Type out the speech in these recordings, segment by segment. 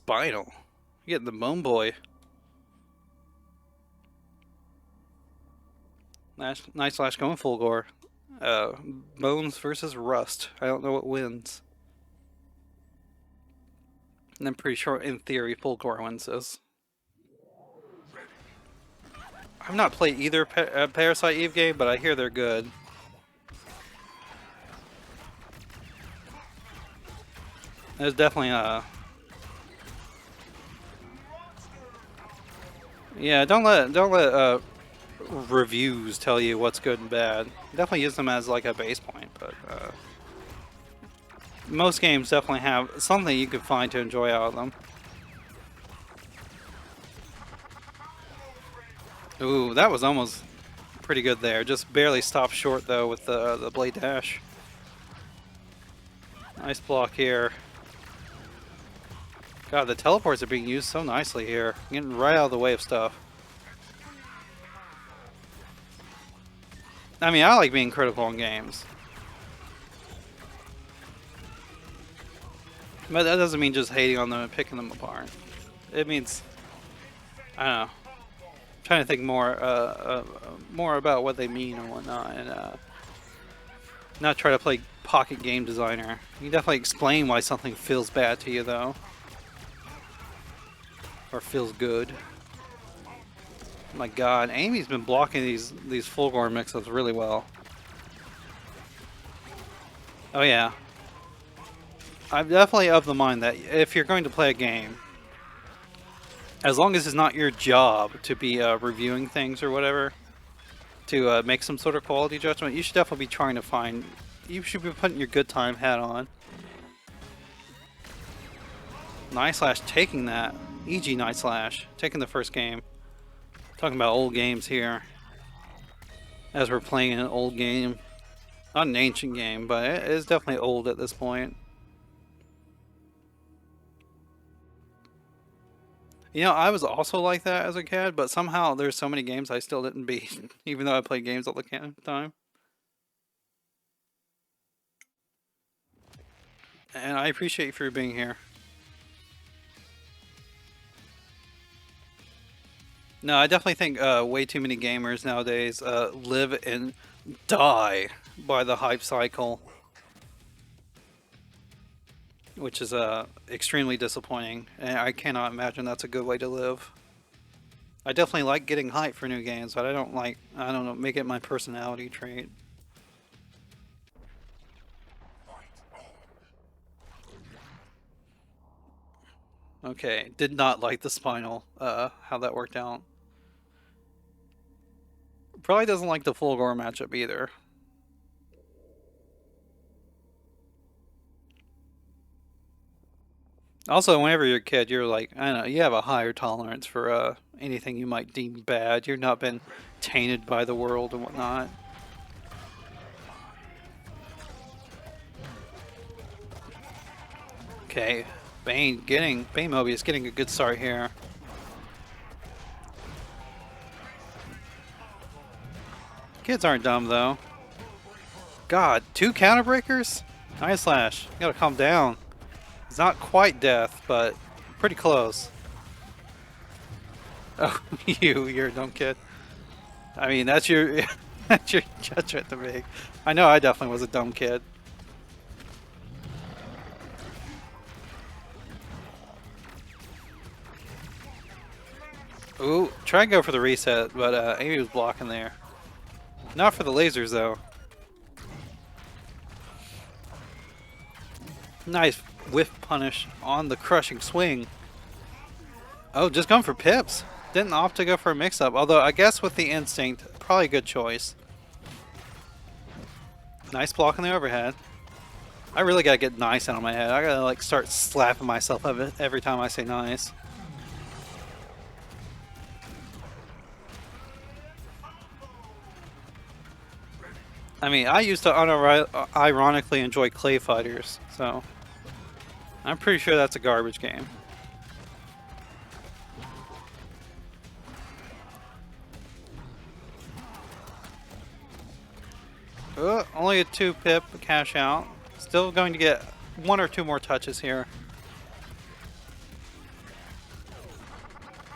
Spinal. You're getting the Bone Boy. Nice slash going full gore. Bones versus Rust. I don't know what wins. And I'm pretty sure, in theory, full gore wins this. I've not played either Parasite Eve game, but I hear they're good. There's definitely a... Yeah, don't let reviews tell you what's good and bad. Definitely use them as like a base point, but most games definitely have something you can find to enjoy out of them. Ooh, that was almost pretty good there. Just barely stopped short though with the blade dash. Nice block here. God, the teleports are being used so nicely here. Getting right out of the way of stuff. I mean, I like being critical in games. But that doesn't mean just hating on them and picking them apart. It means, I don't know, trying to think more about what they mean and whatnot, and not try to play pocket game designer. You can definitely explain why something feels bad to you, though. Or feels good. My god, Amy's been blocking these full gore mix-ups really well. Oh yeah. I'm definitely of the mind that if you're going to play a game, as long as it's not your job to be reviewing things or whatever, to make some sort of quality judgment, you should definitely be trying to find... You should be putting your good time hat on. N1ghtslash taking that. E.g. N1ghtslash taking the first game. Talking about old games here. As we're playing an old game. Not an ancient game, but it is definitely old at this point. You know, I was also like that as a kid, but somehow there's so many games I still didn't beat, even though I played games all the time. And I appreciate you for being here. No, I definitely think way too many gamers nowadays live and die by the hype cycle, which is extremely disappointing, and I cannot imagine that's a good way to live. I definitely like getting hype for new games, but I don't know, make it my personality trait. Okay, did not like the spinal, how that worked out. Probably doesn't like the full gore matchup either. Also, whenever you're a kid, you're like, I don't know, you have a higher tolerance for anything you might deem bad. You've not been tainted by the world and whatnot. Okay, Banemobius getting a good start here. Kids aren't dumb though. God, 2 counter breakers? N1ghtslash, you gotta calm down. It's not quite death, but pretty close. Oh, you're a dumb kid. I mean, that's your that's your judgment to make. I know I definitely was a dumb kid. Ooh, try and go for the reset, but Amy was blocking there. Not for the lasers though. Nice whiff punish on the crushing swing. Oh, just going for pips. Didn't opt to go for a mix-up, although I guess with the instinct, probably a good choice. Nice block on the overhead. I really gotta get nice out of my head. I gotta like start slapping myself every time I say nice. I mean, I used to unironically enjoy clay fighters, so I'm pretty sure that's a garbage game. Only a 2 pip cash out. Still going to get 1 or 2 more touches here.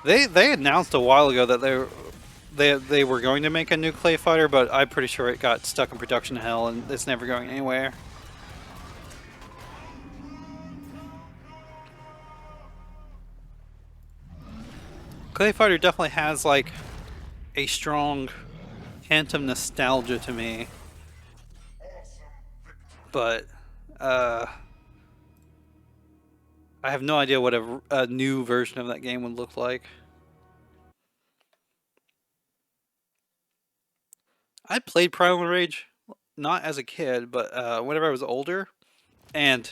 They announced a while ago that they were going to make a new Clay Fighter, but I'm pretty sure it got stuck in production hell and it's never going anywhere. Clay Fighter definitely has like a strong hint of nostalgia to me, but I have no idea what a new version of that game would look like. I played Primal Rage not as a kid, but whenever I was older, and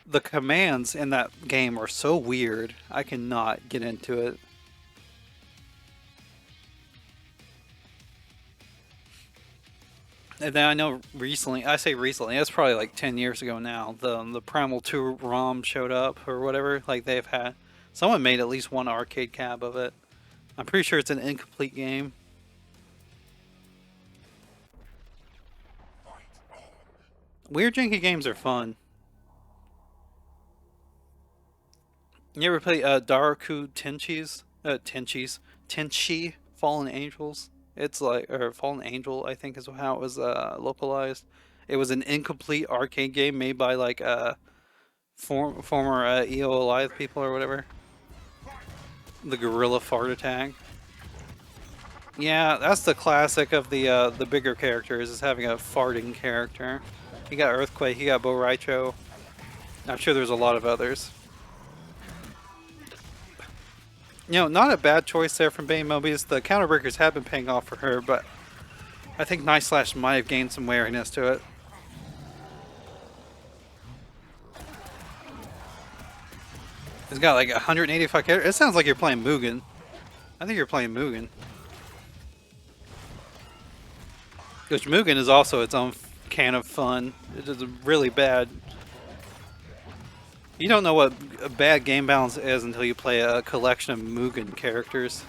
the commands in that game are so weird. I cannot get into it. And then I know recently, I say recently, it's probably like 10 years ago now, the Primal 2 ROM showed up or whatever. Like they've had, someone made at least one arcade cab of it. I'm pretty sure it's an incomplete game. Weird janky games are fun. You ever play Daraku Tenchi Fallen Angels? It's like, or Fallen Angel, I think is how it was localized. It was an incomplete arcade game made by like former EO Alive people or whatever. The Gorilla Fart Attack. Yeah, that's the classic of the bigger characters, is having a farting character. He got Earthquake, he got Bo Raicho. I'm sure there's a lot of others. You know, not a bad choice there from Banemobius. The counterbreakers have been paying off for her, but I think N1ghtslash might have gained some wariness to it. It's got like 185 characters. It sounds like you're playing Mugen. I think you're playing Mugen. Which Mugen is also its own can of fun. It is really bad. You don't know what a bad game balance is until you play a collection of Mugen characters.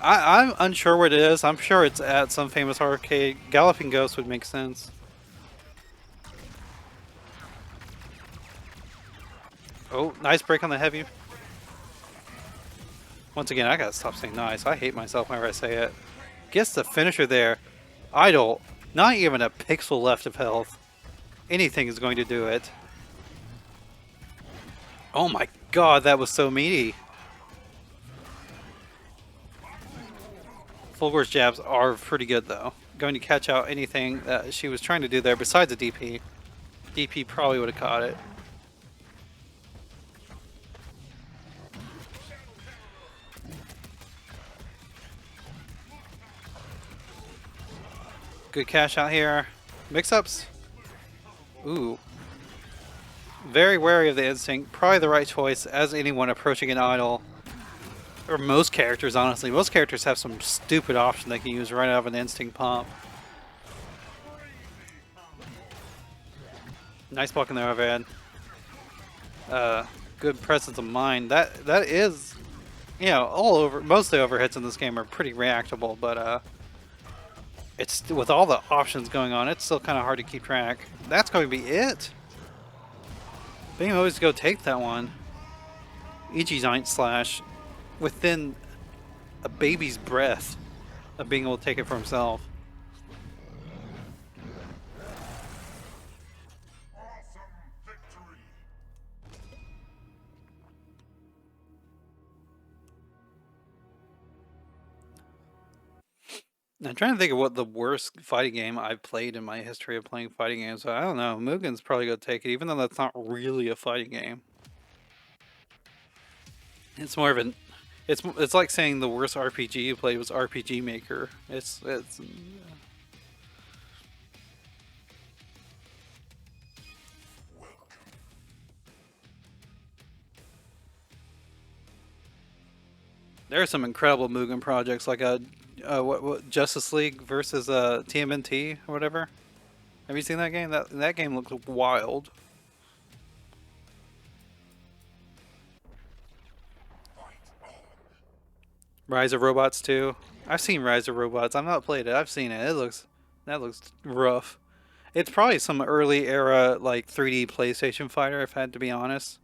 I'm unsure what it is. I'm sure it's at some famous arcade. Galloping Ghost would make sense. Oh, nice break on the heavy. Once again, I gotta stop saying nice. I hate myself whenever I say it. Gets the finisher there. Idle. Not even a pixel left of health. Anything is going to do it. Oh my god, that was so meaty. Fulgor's jabs are pretty good though. Going to catch out anything that she was trying to do there besides a DP. DP probably would have caught it. Good cash out here. Mix-ups. Ooh. Very wary of the instinct. Probably the right choice as anyone approaching an idol. Or most characters, honestly. Most characters have some stupid option they can use right out of an instinct pump. Nice block in there, overhead. Good presence of mind. That is, you know, all over. Most of the overhits in this game are pretty reactable, but it's with all the options going on, it's still kind of hard to keep track. That's going to be it. Being always to go take that one. N1ghtslash within a baby's breath of being able to take it for himself. I'm trying to think of what the worst fighting game I've played in my history of playing fighting games. I don't know. Mugen's probably going to take it, even though that's not really a fighting game. It's more of an... It's like saying the worst RPG you played was RPG Maker. It's there are some incredible Mugen projects, like what Justice League versus TMNT or whatever. Have you seen that game? That game looks wild. Rise of Robots 2. I've seen Rise of Robots. I've not played it. I've seen it. That looks rough. It's probably some early era like 3D PlayStation fighter, if I had to be honest.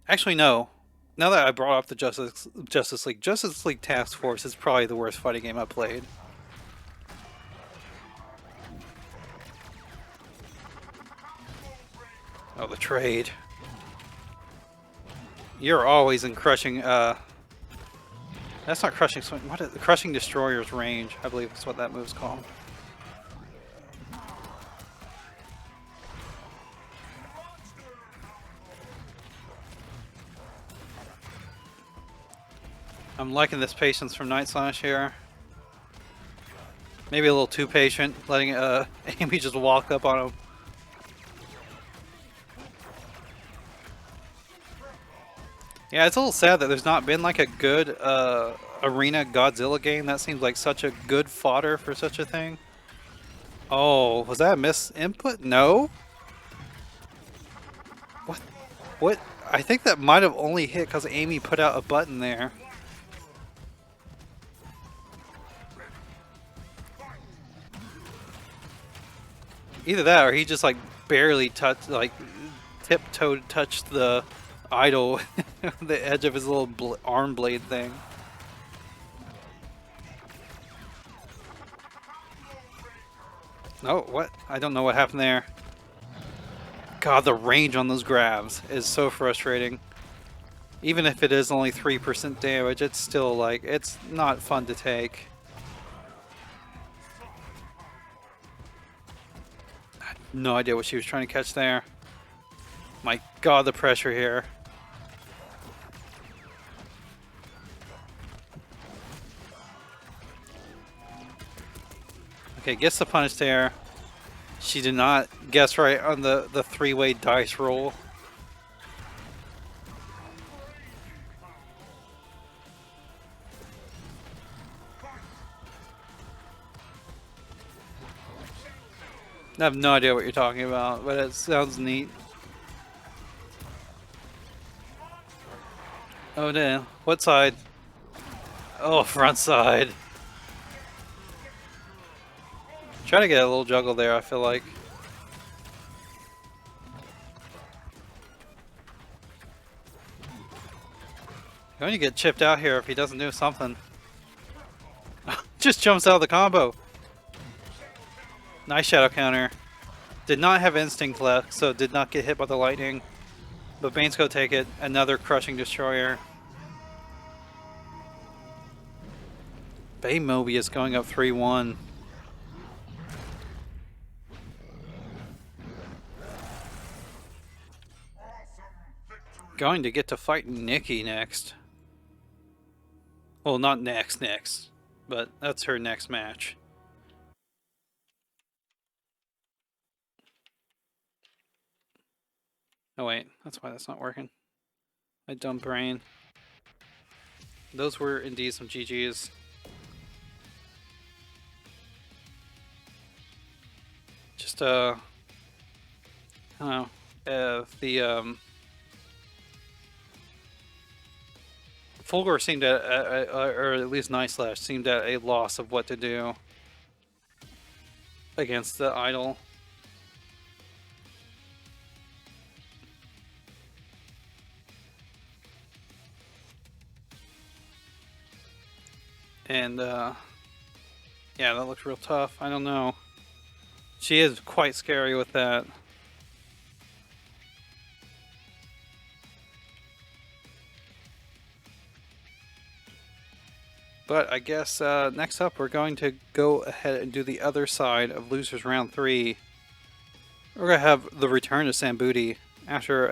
Actually, no. Now that I brought up the Justice League Task Force is probably the worst fighting game I've played. Oh, the trade. You're always in crushing, that's not crushing swing. What is crushing destroyer's range? I believe is what that move's called. I'm liking this patience from N1ghtslash here. Maybe a little too patient, letting Amy just walk up on him. Yeah, it's a little sad that there's not been like a good arena Godzilla game. That seems like such a good fodder for such a thing. Oh, was that a miss input? No? What? What? I think that might have only hit because Amy put out a button there. Either that or he just like barely touched, like tiptoed touched the idol, the edge of his little arm blade thing. Oh, what? I don't know what happened there. God, the range on those grabs is so frustrating. Even if it is only 3% damage, it's still like, it's not fun to take. I had no idea what she was trying to catch there. My God, the pressure here. Okay, gets the punish there. She did not guess right on the three-way dice roll. I have no idea what you're talking about, but it sounds neat. Oh damn. What side? Oh, front side. Trying to get a little juggle there, I feel like. Going to get chipped out here if he doesn't do something. Just jumps out of the combo. Nice shadow counter. Did not have instinct left, so did not get hit by the lightning. But Bane's go take it. Another crushing destroyer. Banemobius going up 3-1. Going to get to fight Nikki next. Well, not next, but that's her next match. Oh wait, that's why that's not working. My dumb brain. Those were indeed some GGs. Just I don't know, Fulgor seemed at, or at least N1ghtslash seemed at a loss of what to do against the idol. And yeah, that looks real tough. I don't know. She is quite scary with that. But I guess next up we're going to go ahead and do the other side of Losers Round 3. We're going to have the return of Sambuti after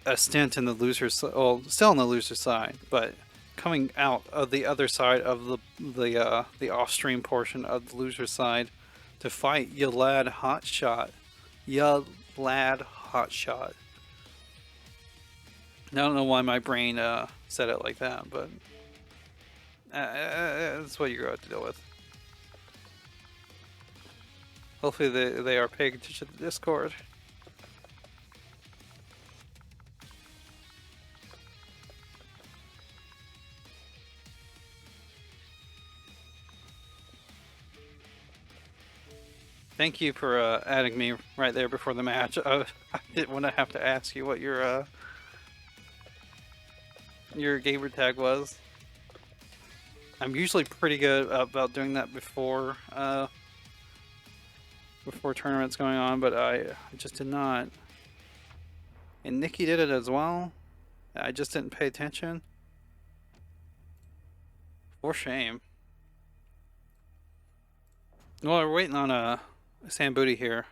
a stint in the losers, well, still on the loser side, but coming out of the other side of the off-stream portion of the loser side to fight Yalad Hotshot. Yalad Hotshot. I don't know why my brain said it like that, but that's what you're going to have to deal with. Hopefully they are paying attention to the Discord. Thank you for adding me right there before the match. I didn't want to have to ask you what your gamer tag was. I'm usually pretty good about doing that before tournaments going on, but I just did not. And Nikki did it as well. I just didn't pay attention. For shame. Well, we're waiting on Sam Booty here.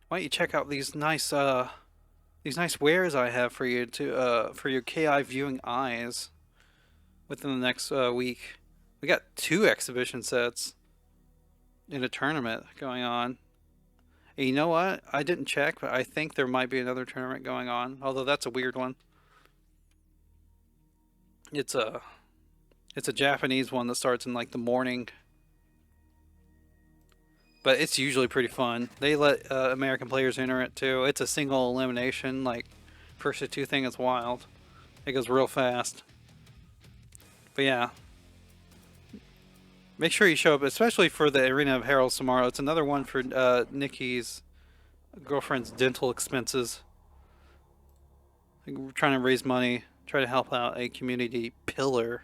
Why don't you check out these nice wares I have for you to for your KI viewing eyes within the next week. We got 2 exhibition sets in a tournament going on. And you know what? I didn't check, but I think there might be another tournament going on, although that's a weird one. It's a Japanese one that starts in like the morning. But it's usually pretty fun. They let American players enter it too. It's a single elimination, like first to 2 thing is wild. It goes real fast. But yeah. Make sure you show up, especially for the Arena of Heralds tomorrow. It's another one for Nikki's girlfriend's dental expenses. We're trying to raise money, try to help out a community pillar